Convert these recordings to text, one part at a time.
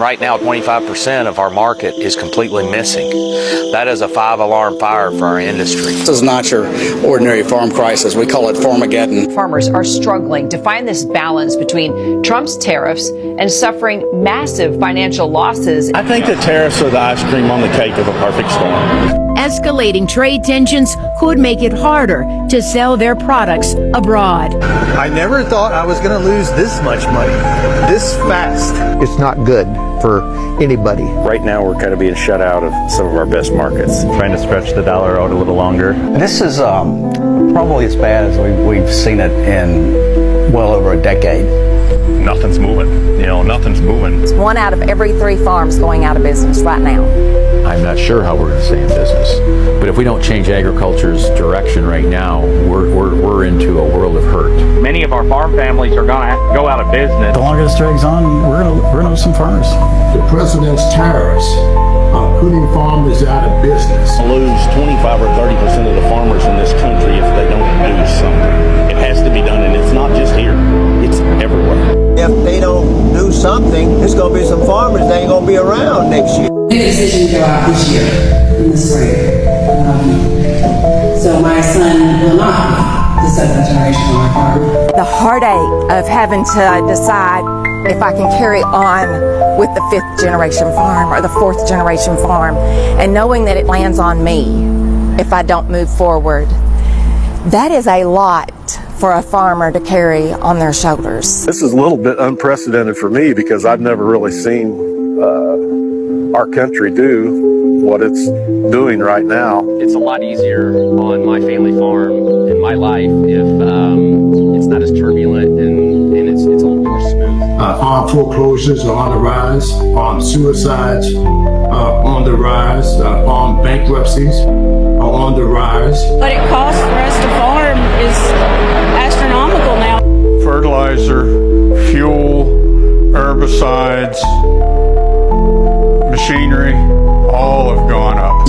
Right now, 25% of our market is completely missing. That is a 5-alarm fire for our industry. This is not your ordinary farm crisis. We call it Farmageddon. Farmers are struggling to find this balance between Trump's tariffs and suffering massive financial losses. I think the tariffs are the ice cream on the cake of a perfect storm. Escalating trade tensions could make it harder to sell their products abroad. I never thought I was going to lose this much money, this fast. It's not good for anybody. Right now, we're kind of being shut out of some of our best markets. Trying to stretch the dollar out a little longer. This is probably as bad as we've seen it in well over a decade. Nothing's moving. Nothing's moving. It's 1 out of every 3 farms going out of business right now. I'm not sure how we're going to stay in business. But if we don't change agriculture's direction right now, we're into a world of hurt. Many of our farm families are going to go out of business. The longer this drags on, we're going to lose some farmers. The president's tariffs are putting farmers out of business. Lose 25 or 30% of the farmers in this country if they don't do something. It has to be done, and it's not just here. It's everywhere. If they don't do something, there's going to be some farmers that ain't going to be around next year. We made a decision to go out this year, in the spring. So my son will not be the 7th generation on our farm. The heartache of having to decide if I can carry on with the 5th generation farm or the 4th generation farm, and knowing that it lands on me if I don't move forward. That is a lot for a farmer to carry on their shoulders. This is a little bit unprecedented for me because I've never really seen our country do what it's doing right now. It's a lot easier on my family farm in my life if it's not as turbulent and it's a little more smooth. Farm foreclosures are on the rise, farm suicides are on the rise, farm bankruptcies are on the rise. What it costs for us to farm is astronomical now. Fertilizer, fuel, herbicides, machinery, all have gone up.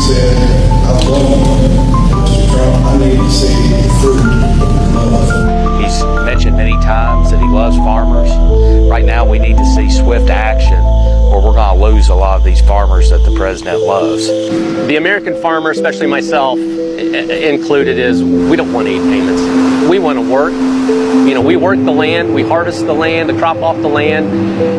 He's mentioned many times that he loves farmers. Right now we need to see swift action or we're going to lose a lot of these farmers that the president loves. The American farmer, especially myself included, is we don't want aid payments. We want to work. We work the land, we harvest the land, the crop off the land,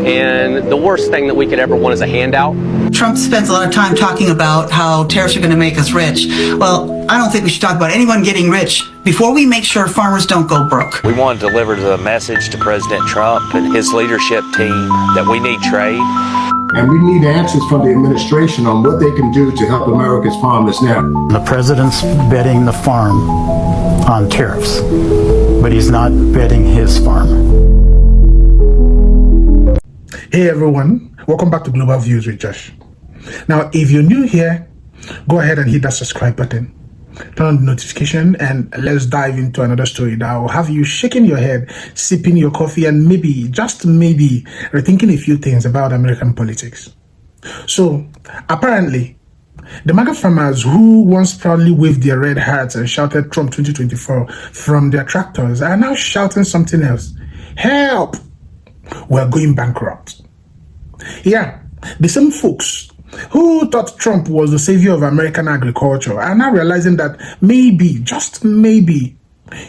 and the worst thing that we could ever want is a handout. Trump spends a lot of time talking about how tariffs are going to make us rich. Well, I don't think we should talk about anyone getting rich before we make sure farmers don't go broke. We want to deliver the message to President Trump and his leadership team that we need trade. And we need answers from the administration on what they can do to help America's farmers now. The president's betting the farm on tariffs, but he's not betting his farm. Hey everyone, welcome back to Global Views with Josh. Now, if you're new here, go ahead and hit that subscribe button. Turn on the notification and let's dive into another story that will have you shaking your head, sipping your coffee, and maybe, just maybe, rethinking a few things about American politics. So, apparently, the MAGA farmers who once proudly waved their red hats and shouted Trump 2024 from their tractors are now shouting something else. Help! We're going bankrupt. Yeah, the same folks who thought Trump was the savior of American agriculture are now realizing that maybe, just maybe,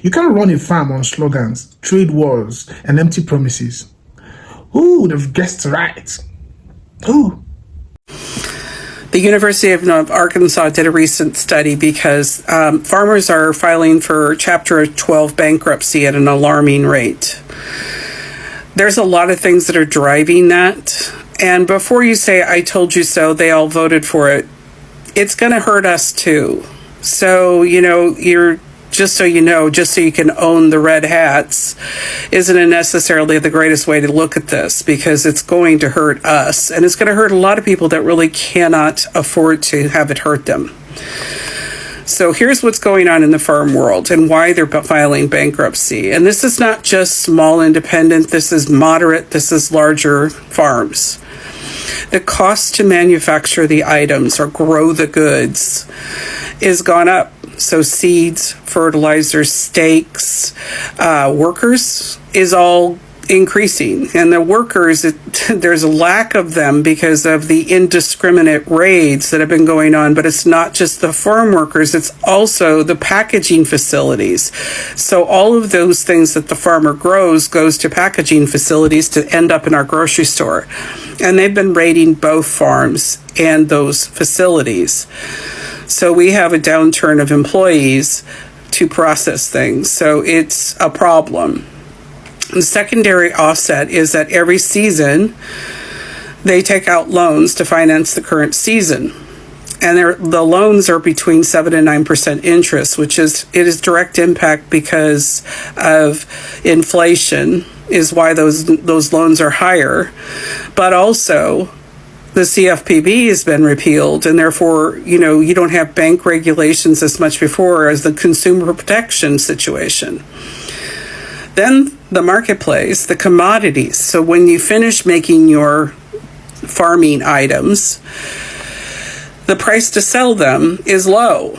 you can't run a farm on slogans, trade wars, and empty promises. Who would have guessed right? Who? The University of Arkansas did a recent study because farmers are filing for Chapter 12 bankruptcy at an alarming rate. There's a lot of things that are driving that. And before you say, I told you so, they all voted for it, it's going to hurt us too. So, just so you can own the red hats isn't necessarily the greatest way to look at this, because it's going to hurt us. And it's going to hurt a lot of people that really cannot afford to have it hurt them. So here's what's going on in the farm world and why they're filing bankruptcy. And this is not just small independent, this is moderate, this is larger farms. The cost to manufacture the items or grow the goods is gone up. So seeds, fertilizers, stakes, workers is all increasing, and the workers, there's a lack of them because of the indiscriminate raids that have been going on. But it's not just the farm workers, it's also the packaging facilities. So all of those things that the farmer grows goes to packaging facilities to end up in our grocery store, and they've been raiding both farms and those facilities. So we have a downturn of employees to process things, so it's a problem. The secondary offset is that every season they take out loans to finance the current season. And the loans are between 7 and 9% interest, which is direct impact because of inflation is why those loans are higher. But also the CFPB has been repealed, and therefore, you don't have bank regulations as much before as the consumer protection situation. Then the marketplace, the commodities. So when you finish making your farming items, the price to sell them is low.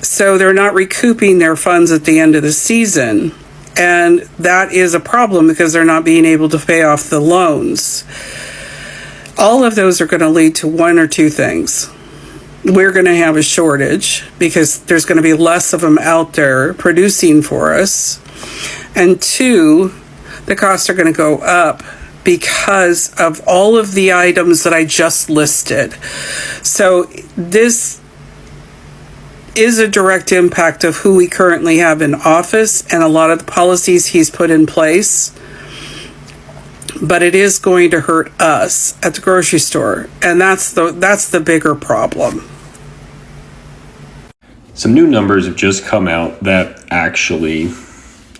So they're not recouping their funds at the end of the season. And that is a problem because they're not being able to pay off the loans. All of those are going to lead to one or two things. We're going to have a shortage because there's going to be less of them out there producing for us. And two, the costs are going to go up because of all of the items that I just listed. So this is a direct impact of who we currently have in office and a lot of the policies he's put in place. But it is going to hurt us at the grocery store, and that's the bigger problem. Some new numbers have just come out that actually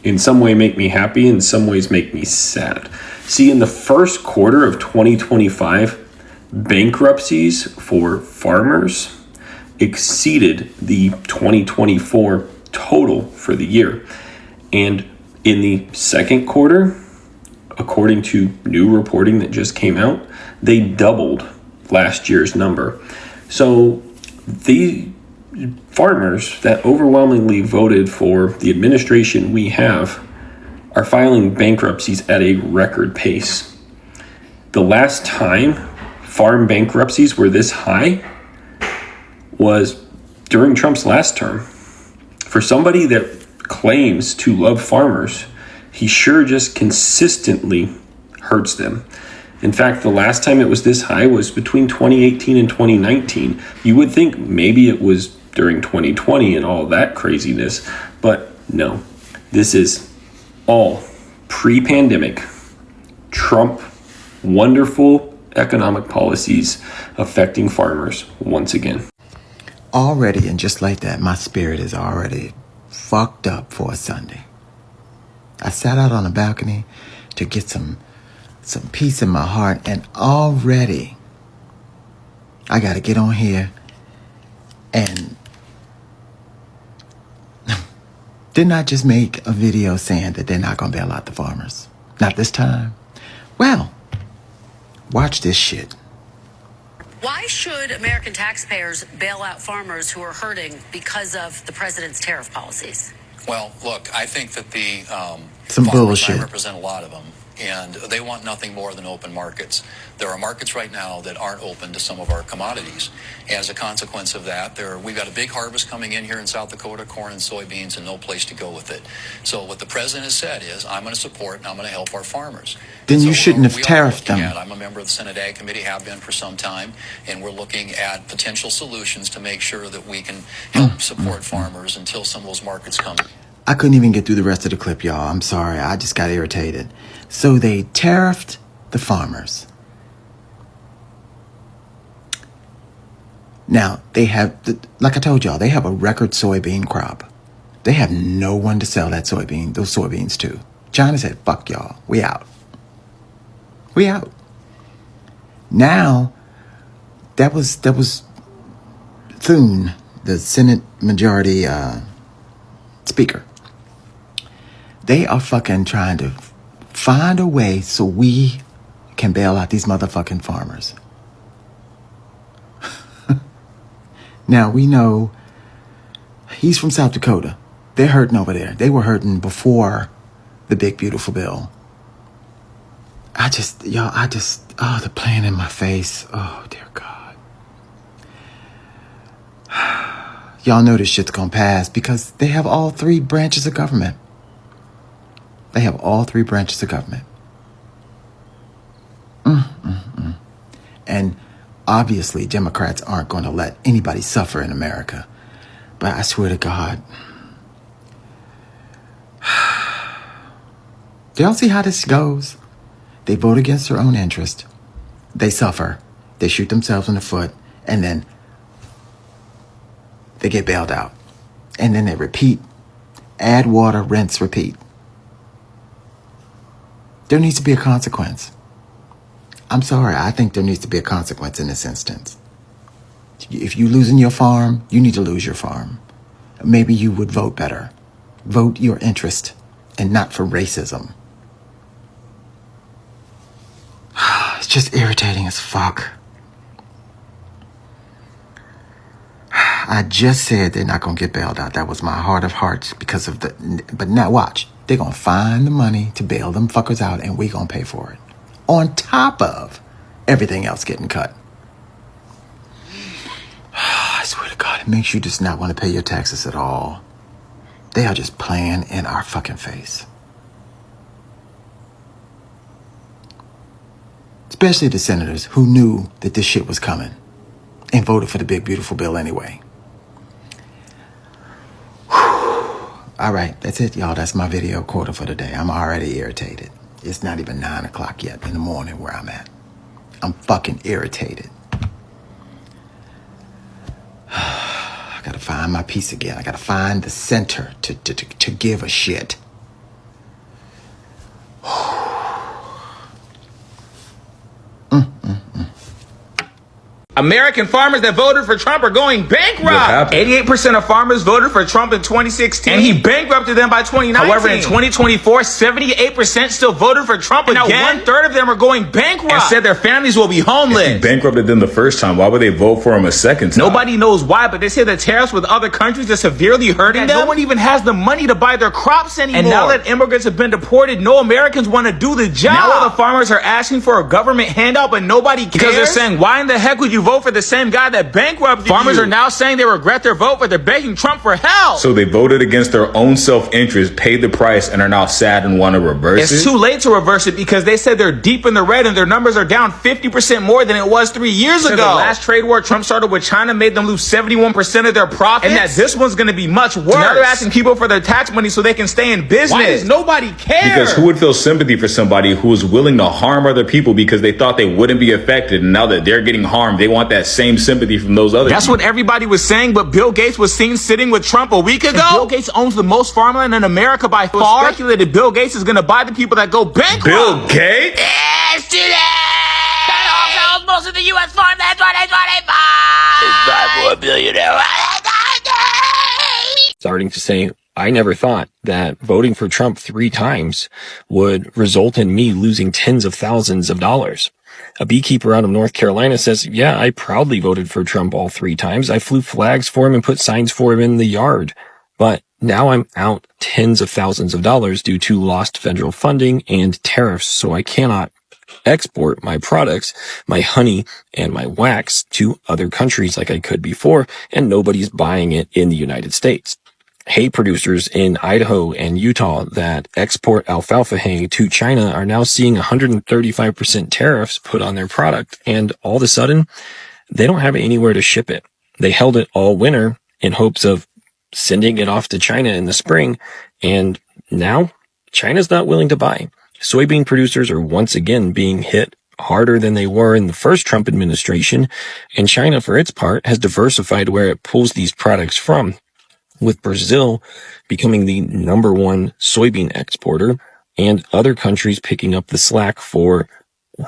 in some way make me happy, in some ways make me sad. See, in the first quarter of 2025, bankruptcies for farmers exceeded the 2024 total for the year. And in the second quarter, according to new reporting that just came out, they doubled last year's number. So the farmers that overwhelmingly voted for the administration we have are filing bankruptcies at a record pace. The last time farm bankruptcies were this high was during Trump's last term. For somebody that claims to love farmers, he sure just consistently hurts them. In fact, the last time it was this high was between 2018 and 2019. You would think maybe it was during 2020 and all that craziness, but no. This is all pre-pandemic Trump wonderful economic policies affecting farmers once again. Already, and just like that, my spirit is already fucked up for a Sunday. I sat out on the balcony to get some peace in my heart, and already I got to get on here and didn't I just make a video saying that they're not going to bail out the farmers? Not this time. Well, watch this shit. Why should American taxpayers bail out farmers who are hurting because of the president's tariff policies? Well, look, I think that the Some farmers, bullshit. I represent a lot of them, and they want nothing more than open markets. There are markets right now that aren't open to some of our commodities. As a consequence of that, we've got a big harvest coming in here in South Dakota, corn and soybeans, and no place to go with it. So what the president has said is, I'm going to support and I'm going to help our farmers. Then you shouldn't have tariffed them. I'm a member of the Senate Ag Committee, have been for some time, and we're looking at potential solutions to make sure that we can help support farmers until some of those markets come. I couldn't even get through the rest of the clip, y'all. I'm sorry. I just got irritated. So they tariffed the farmers. Now, they have, like I told y'all, they have a record soybean crop. They have no one to sell those soybeans to. China said, fuck y'all. We out. We out. Now, that was Thune, the Senate Majority Speaker. They are fucking trying to find a way so we can bail out these motherfucking farmers. Now, we know he's from South Dakota. They're hurting over there. They were hurting before the big, beautiful bill. the plan in my face. Oh, dear God. Y'all know this shit's gonna pass because they have all three branches of government. They have all three branches of government. And obviously, Democrats aren't going to let anybody suffer in America. But I swear to God. Do y'all see how this goes? They vote against their own interest. They suffer. They shoot themselves in the foot. And then they get bailed out. And then they repeat. Add water, rinse, repeat. There needs to be a consequence. I'm sorry, I think there needs to be a consequence in this instance. If you're losing your farm, you need to lose your farm. Maybe you would vote better. Vote your interest and not for racism. It's just irritating as fuck. I just said they're not going to get bailed out. That was my heart of hearts because of but now watch. They're going to find the money to bail them fuckers out and we going to pay for it. On top of everything else getting cut. I swear to God, it makes you just not want to pay your taxes at all. They are just playing in our fucking face. Especially the senators who knew that this shit was coming and voted for the big, beautiful bill anyway. All right, that's it, y'all. That's my video quota for today. I'm already irritated. It's not even 9 o'clock yet in the morning where I'm at. I'm fucking irritated. I gotta find my peace again. I gotta find the center to give a shit. American farmers that voted for Trump are going bankrupt. 88% of farmers voted for Trump in 2016, and he bankrupted them by 2019. However, in 2024, 78% still voted for Trump again. Now 1/3 of them are going bankrupt and said their families will be homeless. If he bankrupted them the first time, why would they vote for him a second time? Nobody knows why, but they say the tariffs with other countries are severely hurting them. No one even has the money to buy their crops anymore. And now that immigrants have been deported, no Americans want to do the job. Now all the farmers are asking for a government handout, but nobody cares. Because they're saying, why in the heck would you vote for the same guy that bankrupted Farmers are now saying they regret their vote, but they're begging Trump for help. So they voted against their own self-interest, paid the price, and are now sad and want to reverse it? It's too late to reverse it because they said they're deep in the red and their numbers are down 50% more than it was 3 years ago. The last trade war Trump started with China made them lose 71% of their profits. And that this one's going to be much worse. So now they're asking people for their tax money so they can stay in business. Why does nobody care? Because who would feel sympathy for somebody who was willing to harm other people because they thought they wouldn't be affected, and now that they're getting harmed, they want that same sympathy from those other That's people. what everybody was saying, but Bill Gates was seen sitting with Trump a week ago. And Bill Gates owns the most farmland in America by far. Speculated Bill Gates is going to buy the people that go bankrupt. Bill Gates? Yes, today! That also owns most of the U.S. farmland 2025! It's 5 billionaire. Starting to say, I never thought that voting for Trump 3 times would result in me losing tens of thousands of dollars. A beekeeper out of North Carolina says, yeah, I proudly voted for Trump all 3 times. I flew flags for him and put signs for him in the yard. But now I'm out tens of thousands of dollars due to lost federal funding and tariffs. So I cannot export my products, my honey and my wax to other countries like I could before. And nobody's buying it in the United States. Hay producers in Idaho and Utah that export alfalfa hay to China are now seeing 135% tariffs put on their product. And all of a sudden, they don't have anywhere to ship it. They held it all winter in hopes of sending it off to China in the spring. And now China's not willing to buy. Soybean producers are once again being hit harder than they were in the first Trump administration. And China, for its part, has diversified where it pulls these products from, with Brazil becoming the #1 soybean exporter and other countries picking up the slack for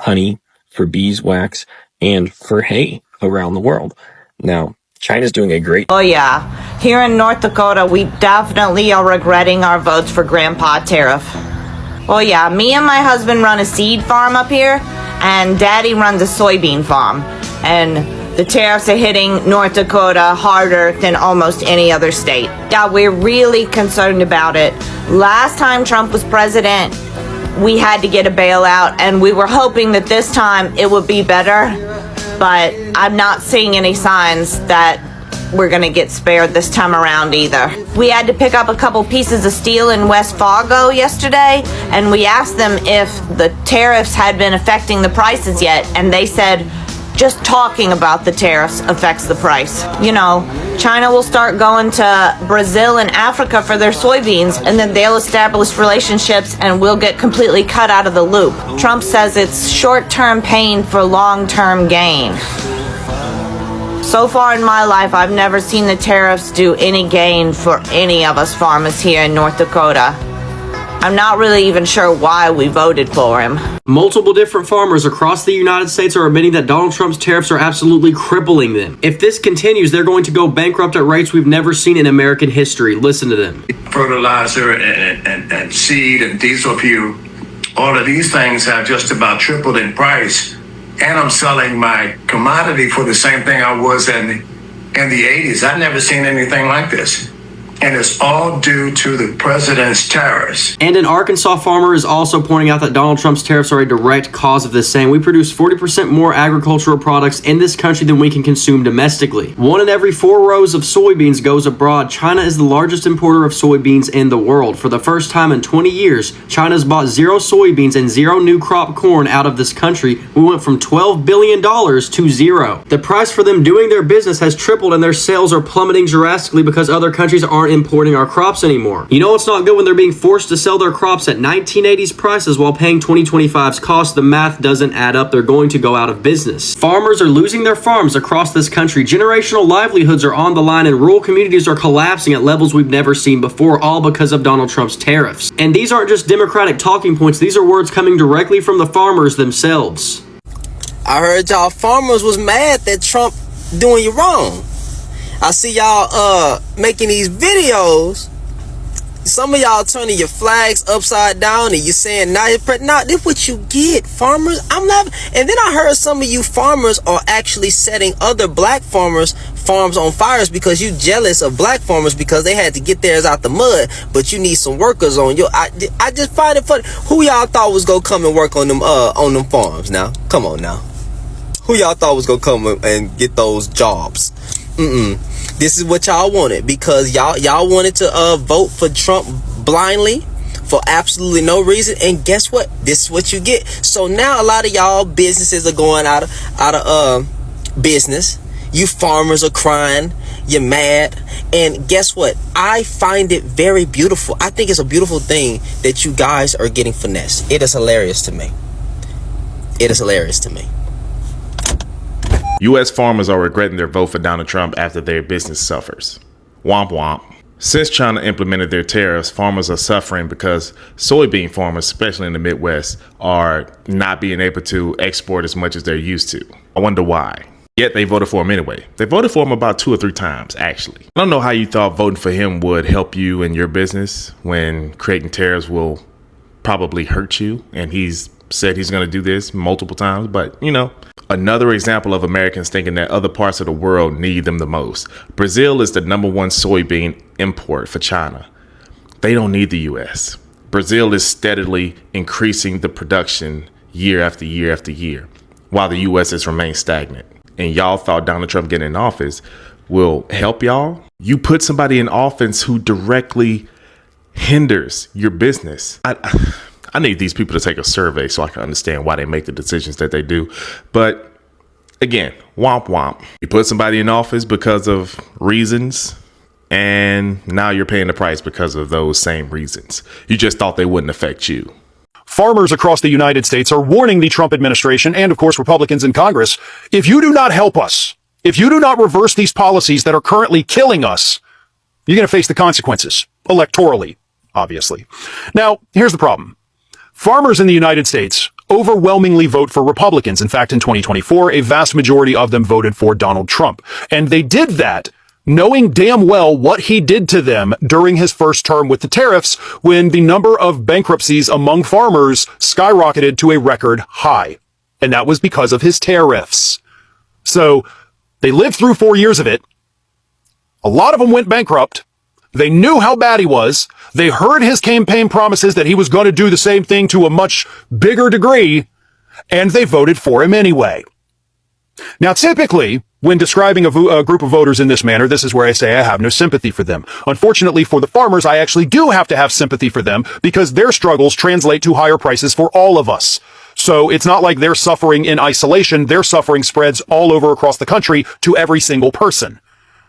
honey, for beeswax, and for hay around the world. Now, China's doing a great... Oh yeah, here in North Dakota, we definitely are regretting our votes for Grandpa Tariff. Oh yeah, me and my husband run a seed farm up here, and Daddy runs a soybean farm. And the tariffs are hitting North Dakota harder than almost any other state. Yeah, we're really concerned about it. Last time Trump was president, we had to get a bailout, and we were hoping that this time it would be better, but I'm not seeing any signs that we're gonna get spared this time around either. We had to pick up a couple pieces of steel in West Fargo yesterday, and we asked them if the tariffs had been affecting the prices yet, and they said just talking about the tariffs affects the price. You know, China will start going to Brazil and Africa for their soybeans, and then they'll establish relationships and we'll get completely cut out of the loop. Trump says it's short-term pain for long-term gain. So far in my life, I've never seen the tariffs do any gain for any of us farmers here in North Dakota. I'm not really even sure why we voted for him. Multiple different farmers across the United States are admitting that Donald Trump's tariffs are absolutely crippling them. If this continues, they're going to go bankrupt at rates we've never seen in American history. Listen to them. Fertilizer and seed and diesel fuel, all of these things have just about tripled in price. And I'm selling my commodity for the same thing I was in the 80s. I've never seen anything like this. And it's all due to the president's tariffs. And an Arkansas farmer is also pointing out that Donald Trump's tariffs are a direct cause of this, saying we produce 40% more agricultural products in this country than we can consume domestically. 1 in every 4 rows of soybeans goes abroad. China is the largest importer of soybeans in the world. For the first time in 20 years, China's bought 0 soybeans and 0 new crop corn out of this country. We went from $12 billion to 0. The price for them doing their business has tripled, and their sales are plummeting drastically because other countries aren't importing our crops anymore. You know it's not good when they're being forced to sell their crops at 1980s prices while paying 2025's cost. The math doesn't add up. They're going to go out of business. Farmers are losing their farms across this country. Generational livelihoods are on the line, and rural communities are collapsing at levels we've never seen before, all because of Donald Trump's tariffs. And these aren't just Democratic talking points. These are words coming directly from the farmers themselves. I heard y'all farmers was mad that Trump doing you wrong. I see y'all making these videos. Some of y'all turning your flags upside down and you saying now this what you get, farmers. I'm not. And then I heard some of you farmers are actually setting other black farmers' farms on fires because you jealous of black farmers because they had to get theirs out the mud, but you need some workers on your. I just find it funny. Who y'all thought was gonna come and work on them farms? Now, come on now. Who y'all thought was gonna come and get those jobs? This is what y'all wanted because y'all wanted to vote for Trump blindly for absolutely no reason, and guess what? This is what you get. So now a lot of y'all businesses are going out of business. You farmers are crying. You're mad. And guess what? I find it very beautiful. I think it's a beautiful thing that you guys are getting finessed. It is hilarious to me. It is hilarious to me. U.S. farmers are regretting their vote for Donald Trump after their business suffers. Womp womp. Since China implemented their tariffs, farmers are suffering because soybean farmers, especially in the Midwest, are not being able to export as much as they're used to. I wonder why. Yet they voted for him anyway. They voted for him about 2 or 3 times, actually. I don't know how you thought voting for him would help you in your business when creating tariffs will probably hurt you. And he's said he's going to do this multiple times, but you know. Another example of Americans thinking that other parts of the world need them the most. Brazil is the #1 soybean import for China. They don't need the U.S. Brazil is steadily increasing the production year after year after year, while the U.S. has remained stagnant. And y'all thought Donald Trump getting in office will help y'all? You put somebody in office who directly hinders your business. I need these people to take a survey so I can understand why they make the decisions that they do. But again, womp womp. You put somebody in office because of reasons, and now you're paying the price because of those same reasons. You just thought they wouldn't affect you. Farmers across the United States are warning the Trump administration and, of course, Republicans in Congress, if you do not help us, if you do not reverse these policies that are currently killing us, you're going to face the consequences, electorally, obviously. Now, here's the problem. Farmers in the United States overwhelmingly vote for Republicans. In fact, in 2024, a vast majority of them voted for Donald Trump. And they did that knowing damn well what he did to them during his first term with the tariffs, when the number of bankruptcies among farmers skyrocketed to a record high. And that was because of his tariffs. So they lived through 4 years of it. A lot of them went bankrupt. They knew how bad he was. They heard his campaign promises that he was going to do the same thing to a much bigger degree, and they voted for him anyway. Now, typically, when describing a group of voters in this manner, this is where I say I have no sympathy for them. Unfortunately for the farmers, I actually do have to have sympathy for them because their struggles translate to higher prices for all of us. So it's not like they're suffering in isolation. Their suffering spreads all over across the country to every single person.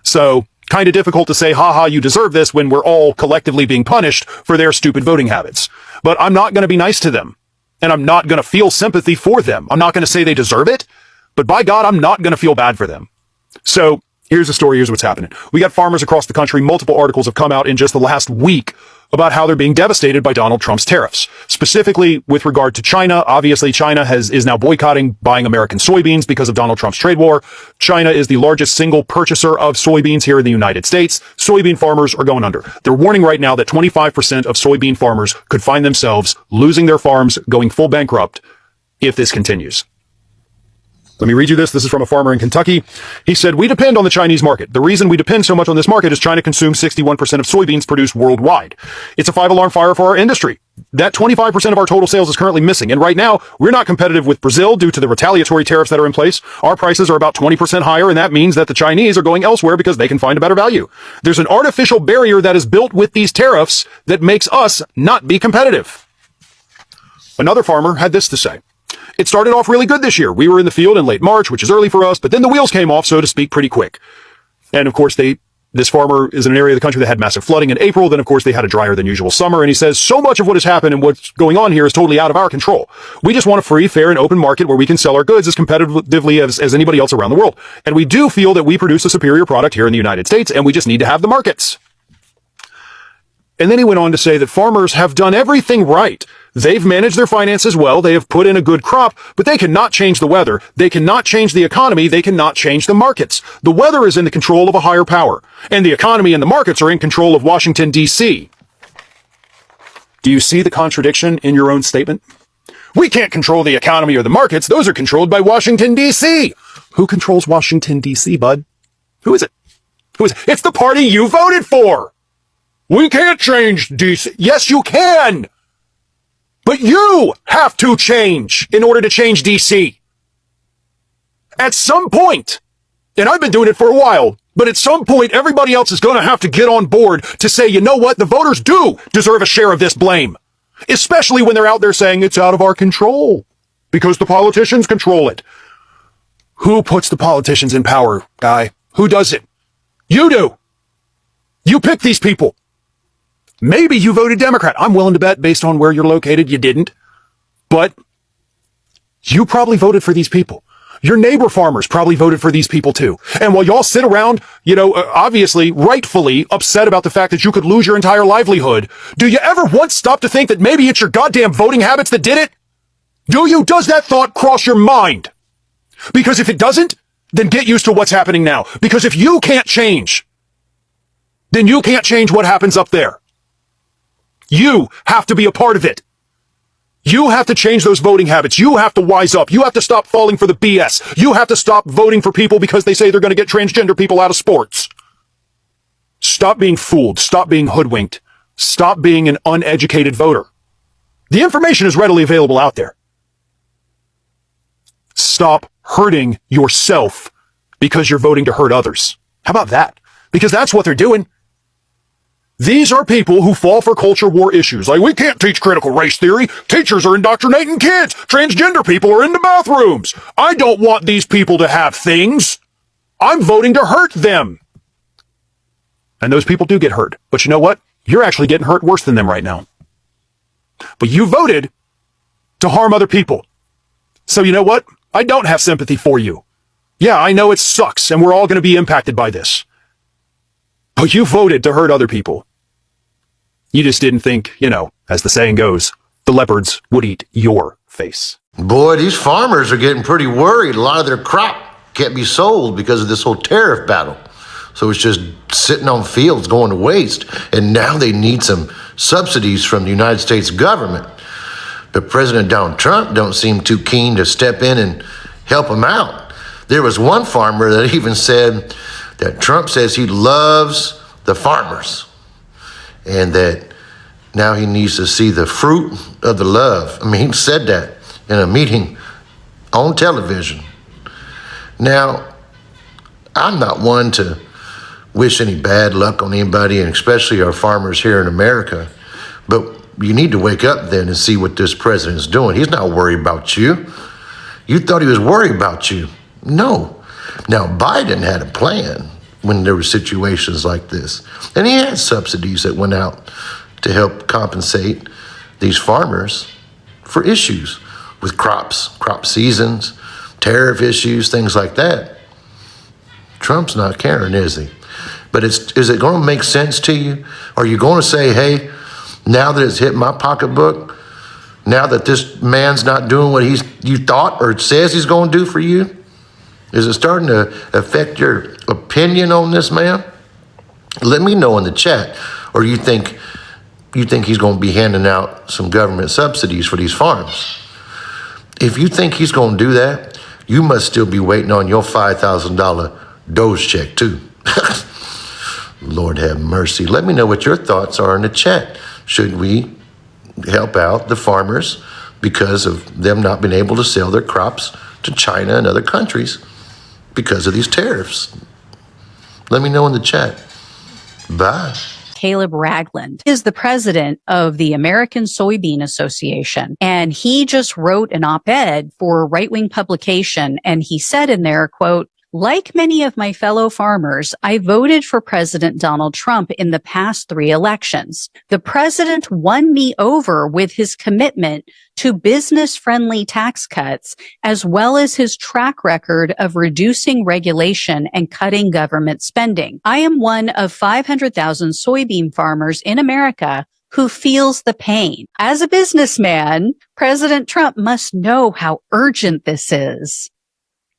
So kind of difficult to say, haha, you deserve this when we're all collectively being punished for their stupid voting habits. But I'm not going to be nice to them. And I'm not going to feel sympathy for them. I'm not going to say they deserve it. But by God, I'm not going to feel bad for them. So here's the story. Here's what's happening. We got farmers across the country. Multiple articles have come out in just the last week about how they're being devastated by Donald Trump's tariffs. Specifically with regard to China. Obviously, China is now boycotting buying American soybeans because of Donald Trump's trade war. China is the largest single purchaser of soybeans here in the United States. Soybean farmers are going under. They're warning right now that 25% of soybean farmers could find themselves losing their farms, going full bankrupt if this continues. Let me read you this. This is from a farmer in Kentucky. He said, "We depend on the Chinese market. The reason we depend so much on this market is China consumes 61% of soybeans produced worldwide. It's a 5-alarm fire for our industry. That 25% of our total sales is currently missing. And right now, we're not competitive with Brazil due to the retaliatory tariffs that are in place. Our prices are about 20% higher, and that means that the Chinese are going elsewhere because they can find a better value. There's an artificial barrier that is built with these tariffs that makes us not be competitive." Another farmer had this to say. "It started off really good this year. We were in the field in late March, which is early for us, but then the wheels came off, so to speak, pretty quick." And of course, this farmer is in an area of the country that had massive flooding in April. Then, of course, they had a drier than usual summer. And he says, "So much of what has happened and what's going on here is totally out of our control. We just want a free, fair, and open market where we can sell our goods as competitively as anybody else around the world. And we do feel that we produce a superior product here in the United States, and we just need to have the markets." And then he went on to say that farmers have done everything right. They've managed their finances well. They have put in a good crop, but they cannot change the weather. They cannot change the economy. They cannot change the markets. The weather is in the control of a higher power, and the economy and the markets are in control of Washington, D.C. Do you see the contradiction in your own statement? We can't control the economy or the markets. Those are controlled by Washington, D.C. Who controls Washington, D.C., bud? Who is it? Who is it? It's the party you voted for. We can't change D.C. Yes, you can. But you have to change in order to change D.C. At some point, and I've been doing it for a while, but at some point, everybody else is going to have to get on board to say, you know what, the voters do deserve a share of this blame. Especially when they're out there saying it's out of our control because the politicians control it. Who puts the politicians in power, guy? Who does it? You do. You pick these people. Maybe you voted Democrat. I'm willing to bet based on where you're located, you didn't. But you probably voted for these people. Your neighbor farmers probably voted for these people too. And while y'all sit around, obviously, rightfully upset about the fact that you could lose your entire livelihood, do you ever once stop to think that maybe it's your goddamn voting habits that did it? Do you? Does that thought cross your mind? Because if it doesn't, then get used to what's happening now. Because if you can't change, then you can't change what happens up there. You have to be a part of it. You have to change those voting habits. You have to wise up. You have to stop falling for the BS. You have to stop voting for people because they say they're going to get transgender people out of sports. Stop being fooled. Stop being hoodwinked. Stop being an uneducated voter. The information is readily available out there. Stop hurting yourself because you're voting to hurt others. How about that? Because that's what they're doing. These are people who fall for culture war issues. Like, we can't teach critical race theory. Teachers are indoctrinating kids. Transgender people are in the bathrooms. I don't want these people to have things. I'm voting to hurt them. And those people do get hurt. But you know what? You're actually getting hurt worse than them right now. But you voted to harm other people. So you know what? I don't have sympathy for you. Yeah, I know it sucks, and we're all going to be impacted by this. But you voted to hurt other people. You just didn't think, as the saying goes, the leopards would eat your face. Boy, these farmers are getting pretty worried. A lot of their crop can't be sold because of this whole tariff battle. So it's just sitting on fields going to waste. And now they need some subsidies from the United States government. But President Donald Trump don't seem too keen to step in and help them out. There was one farmer that even said that Trump says he loves the farmers. and that now he needs to see the fruit of the love. I mean, he said that in a meeting on television. Now, I'm not one to wish any bad luck on anybody, and especially our farmers here in America, but you need to wake up then and see what this president's doing. He's not worried about you. You thought he was worried about you. No. Now, Biden had a plan when there were situations like this, and he had subsidies that went out to help compensate these farmers for issues with crops, crop seasons, tariff issues, things like that. Trump's not caring, is he? But is it going to make sense to you? Are you going to say, hey, now that it's hit my pocketbook, now that this man's not doing what you thought or says he's going to do for you, is it starting to affect your opinion on this man? Let me know in the chat. Or you think he's going to be handing out some government subsidies for these farms? If you think he's going to do that, you must still be waiting on your $5,000 Doge check too. Lord have mercy. Let me know what your thoughts are in the chat. Should we help out the farmers because of them not being able to sell their crops to China and other countries because of these tariffs? Let me know in the chat. Bye. Caleb Ragland is the president of the American Soybean Association, and he just wrote an op-ed for a right-wing publication, and he said in there, quote, "Like many of my fellow farmers, I voted for President Donald Trump in the past 3 elections. The president won me over with his commitment to business-friendly tax cuts, as well as his track record of reducing regulation and cutting government spending. I am one of 500,000 soybean farmers in America who feels the pain. As a businessman, President Trump must know how urgent this is."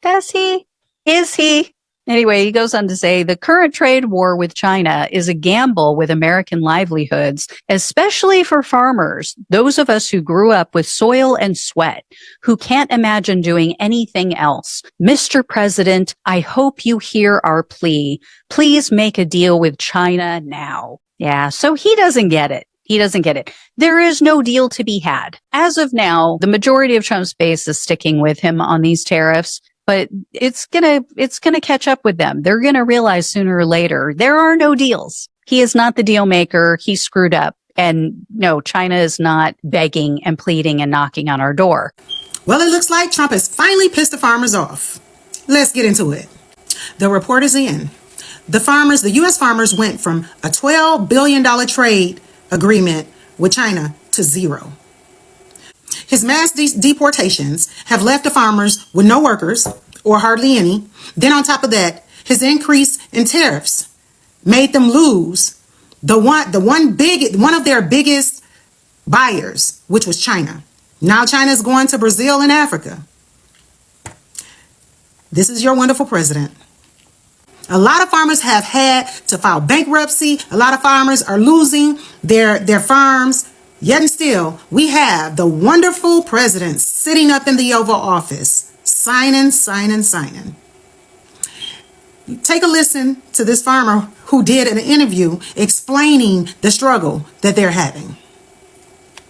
Does he? Is he? Anyway, he goes on to say, the current trade war with China is a gamble with American livelihoods, especially for farmers, those of us who grew up with soil and sweat, who can't imagine doing anything else. Mr. President, I hope you hear our plea. Please make a deal with China now. Yeah, so he doesn't get it. He doesn't get it. There is no deal to be had. As of now, the majority of Trump's base is sticking with him on these tariffs. But it's gonna catch up with them. They're gonna realize sooner or later there are no deals. He is not the deal maker. He screwed up. And no, China is not begging and pleading and knocking on our door. Well, it looks like Trump has finally pissed the farmers off. Let's get into it. The report is in. The U.S. farmers went from a $12 billion trade agreement with China to zero. His mass deportations have left the farmers with no workers, or hardly any. Then on top of that, his increase in tariffs made them lose one of their biggest buyers, which was China. Now China is going to Brazil and Africa. This is your wonderful president. A lot of farmers have had to file bankruptcy. A lot of farmers are losing their farms. Yet and still, we have the wonderful president sitting up in the Oval Office, signing. Take a listen to this farmer who did an interview explaining the struggle that they're having.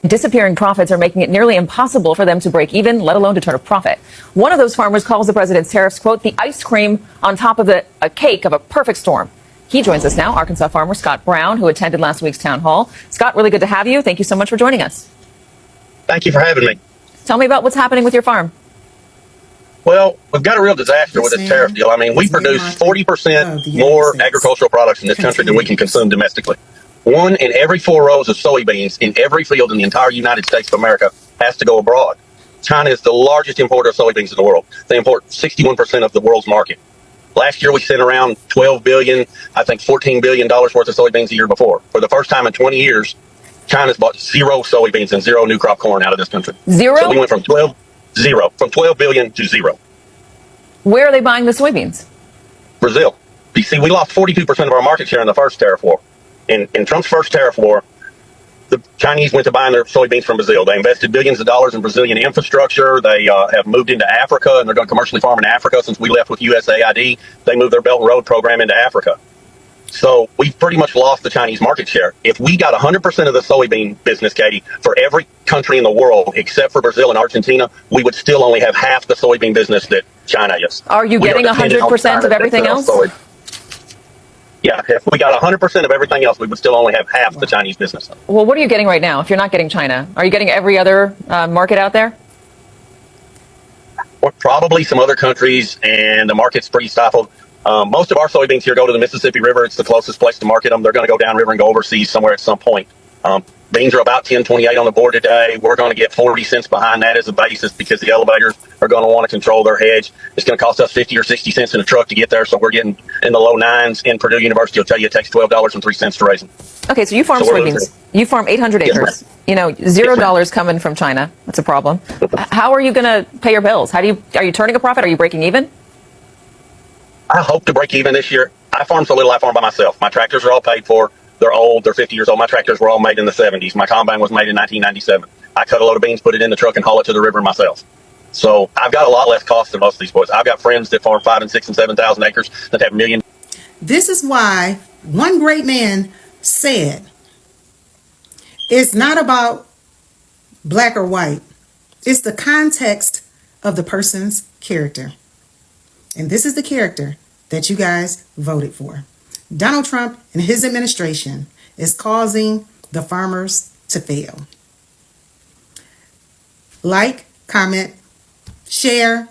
Disappearing profits are making it nearly impossible for them to break even, let alone to turn a profit. One of those farmers calls the president's tariffs, quote, the ice cream on top of a cake of a perfect storm. He joins us now, Arkansas farmer Scott Brown, who attended last week's town hall. Scott, really good to have you. Thank you so much for joining us. Thank you for having me. Tell me about what's happening with your farm. Well, we've got a real disaster with this tariff deal. I mean, we produce 40% more agricultural products in this country than we can consume domestically. 1 in every 4 rows of soybeans in every field in the entire United States of America has to go abroad. China is the largest importer of soybeans in the world. They import 61% of the world's market. Last year, we sent around $12 billion, I think $14 billion worth of soybeans the year before. For the first time in 20 years, China's bought 0 soybeans and 0 new crop corn out of this country. 0? So we went from 12 billion to 0. Where are they buying the soybeans? Brazil. You see, we lost 42% of our market share in the first tariff war. In Trump's first tariff war, the Chinese went to buying their soybeans from Brazil. They invested billions of dollars in Brazilian infrastructure. They have moved into Africa, and they're going to commercially farm in Africa. Since we left with USAID, they moved their Belt and Road program into Africa. So we've pretty much lost the Chinese market share. If we got 100% of the soybean business, Katie, for every country in the world except for Brazil and Argentina, we would still only have half the soybean business that China is. Are you getting 100% of everything else? Yeah, if we got 100% of everything else, we would still only have half the Chinese business. Well, what are you getting right now if you're not getting China? Are you getting every other market out there? Or probably some other countries, and the market's pretty stifled. Most of our soybeans here go to the Mississippi River. It's the closest place to market them. They're going to go downriver and go overseas somewhere at some point. Beans are about $10.28 on the board today. We're going to get 40 cents behind that as a basis because the elevators are going to want to control their hedge. It's going to cost us 50 or 60 cents in a truck to get there, so we're getting in the low nines. In Purdue University will tell you it takes $12.03 to raise them. Okay, so you farm soybeans. You farm 800 acres. You know, $0 coming from China. That's a problem. How are you going to pay your bills? Are you turning a profit? Are you breaking even? I hope to break even this year. I farm so little, I farm by myself. My tractors are all paid for. They're old. They're 50 years old. My tractors were all made in the 70s. My combine was made in 1997. I cut a load of beans, put it in the truck, and haul it to the river myself. So I've got a lot less cost than most of these boys. I've got friends that farm 5,000 and 6,000 and 7,000 acres that have million. This is why one great man said, it's not about black or white. It's the context of the person's character. And this is the character that you guys voted for. Donald Trump and his administration is causing the farmers to fail. Like, comment, share,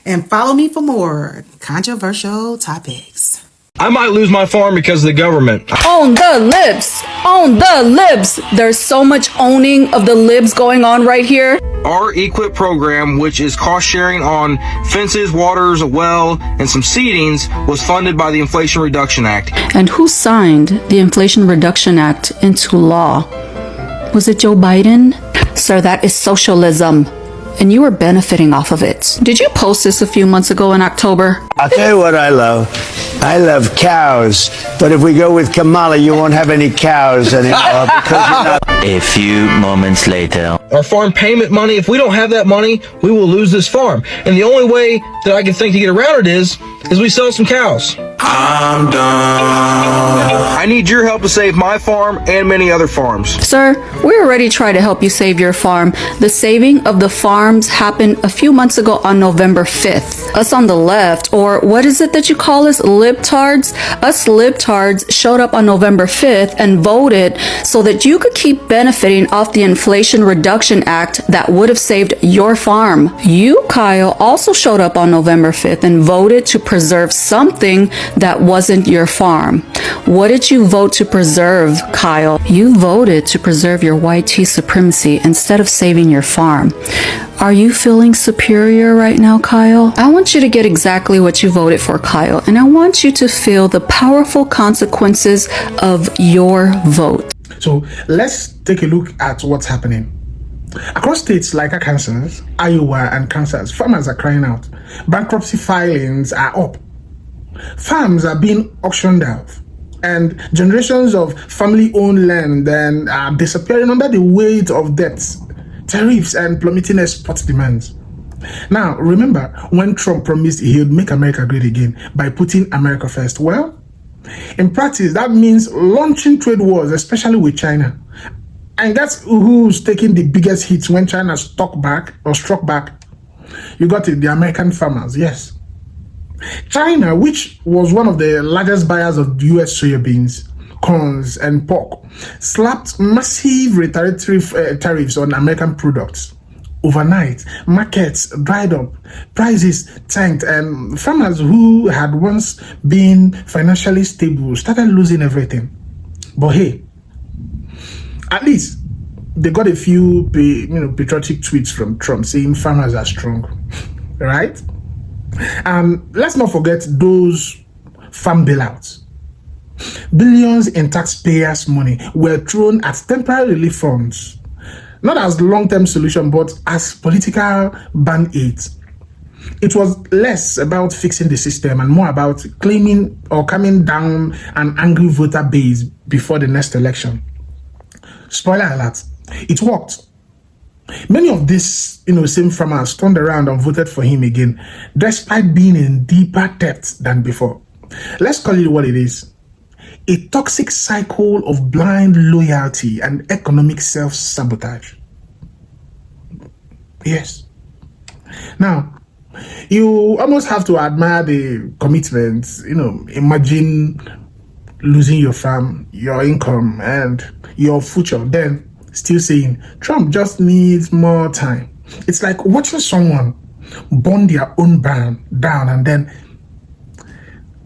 and follow me for more controversial topics. I might lose my farm because of the government. On the libs. On the libs. There's so much owning of the libs going on right here. Our EQIP program, which is cost sharing on fences, waters, a well, and some seedings, was funded by the Inflation Reduction Act. And who signed the Inflation Reduction Act into law? Was it Joe Biden? Sir, that is socialism. And you were benefiting off of it. Did you post this a few months ago in October? I'll tell you what I love. I love cows. But if we go with Kamala, you won't have any cows anymore because you're not. A few moments later. Our farm payment money, if we don't have that money, we will lose this farm. And the only way that I can think to get around it is we sell some cows. I'm done. I need your help to save my farm and many other farms. Sir, we already tried to help you save your farm. The saving of the farms happened a few months ago on November 5th. Us on the left, or what is it that you call us, libtards? Us libtards showed up on November 5th and voted so that you could keep benefiting off the Inflation Reduction Act that would have saved your farm. You, Kyle, also showed up on November 5th and voted to preserve something that wasn't your farm. What did you vote to preserve, Kyle? You voted to preserve your white tea supremacy instead of saving your farm. Are you feeling superior right now, Kyle? I want you to get exactly what you voted for, Kyle, and I want you to feel the powerful consequences of your vote. So let's take a look at what's happening. Across states like Arkansas, Iowa, and Kansas, farmers are crying out. Bankruptcy filings are up. Farms are being auctioned out. And generations of family-owned land then are disappearing under the weight of debts, tariffs, and plummeting export demands. Now, remember when Trump promised he would make America great again by putting America first? Well, in practice, that means launching trade wars, especially with China. And that's who's taking the biggest hits when China struck back. You got it, the American farmers, yes. China, which was one of the largest buyers of US soybeans, corns, and pork, slapped massive retaliatory tariffs on American products. Overnight, markets dried up, prices tanked, and farmers who had once been financially stable started losing everything. But hey, at least they got a few patriotic tweets from Trump saying farmers are strong, right? And let's not forget those farm bailouts. Billions in taxpayers' money were thrown at temporary relief funds, not as long-term solution, but as political band-aids. It was less about fixing the system and more about claiming or calming down an angry voter base before the next election. Spoiler alert, it worked. Many of these same farmers turned around and voted for him again, despite being in deeper debt than before. Let's call it what it is. a toxic cycle of blind loyalty and economic self-sabotage. Yes. Now, you almost have to admire the commitment. Imagine losing your farm, your income, and your future, then still saying Trump just needs more time. It's like watching someone burn their own barn down and then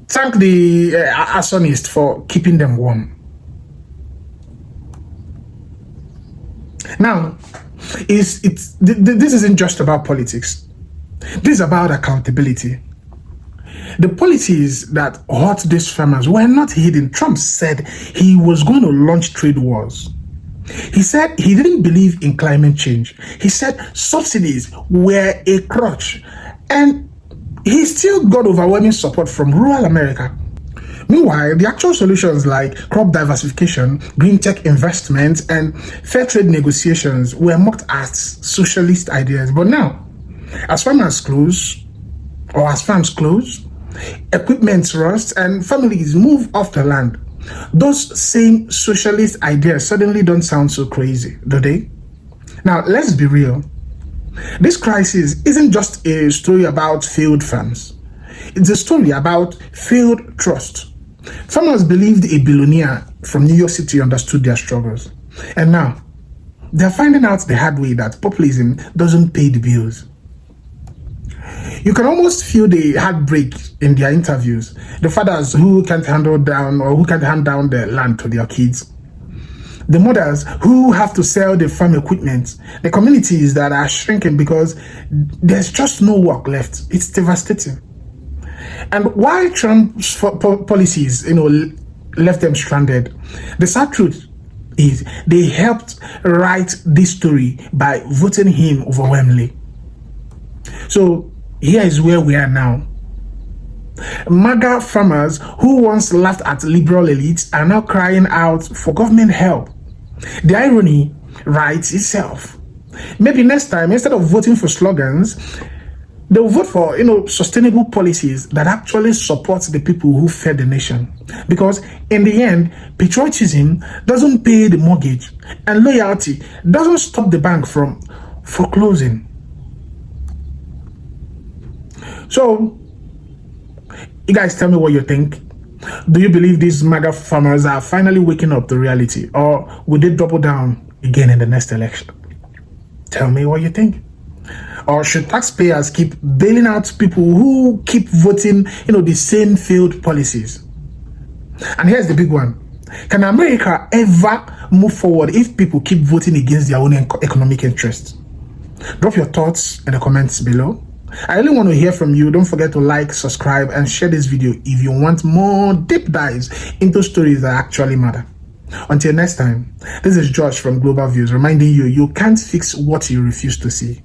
thank the arsonist for keeping them warm. Now, this isn't just about politics. This is about accountability. The policies that hurt these farmers were not hidden. Trump said he was going to launch trade wars. He said he didn't believe in climate change. He said subsidies were a crutch. And he still got overwhelming support from rural America. Meanwhile, the actual solutions like crop diversification, green tech investment, and fair trade negotiations were mocked as socialist ideas. But now, as farms close, equipment rust, and families move off the land, those same socialist ideas suddenly don't sound so crazy, do they? Now, let's be real. This crisis isn't just a story about failed farms. It's a story about failed trust. Farmers believed a billionaire from New York City understood their struggles. And now, they're finding out the hard way that populism doesn't pay the bills. You can almost feel the heartbreak in their interviews. The fathers who can't hand down the land to their kids. The mothers who have to sell their farm equipment. The communities that are shrinking because there's just no work left. It's devastating. And why Trump's policies, left them stranded? The sad truth is they helped write this story by voting him overwhelmingly. So here is where we are now. MAGA farmers who once laughed at liberal elites are now crying out for government help. The irony writes itself. Maybe next time, instead of voting for slogans, they'll vote for, sustainable policies that actually support the people who fed the nation. Because in the end, patriotism doesn't pay the mortgage, and loyalty doesn't stop the bank from foreclosing. So, you guys tell me what you think. Do you believe these MAGA farmers are finally waking up to reality, or will they double down again in the next election? Tell me what you think. Or should taxpayers keep bailing out people who keep voting, the same failed policies? And here's the big one. Can America ever move forward if people keep voting against their own economic interests? Drop your thoughts in the comments below. I really want to hear from you. Don't forget to like, subscribe, and share this video if you want more deep dives into stories that actually matter. Until next time, this is Josh from Global Views reminding you, you can't fix what you refuse to see.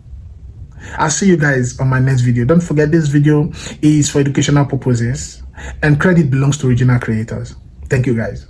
I'll see you guys on my next video. Don't forget, this video is for educational purposes and credit belongs to original creators. Thank you guys.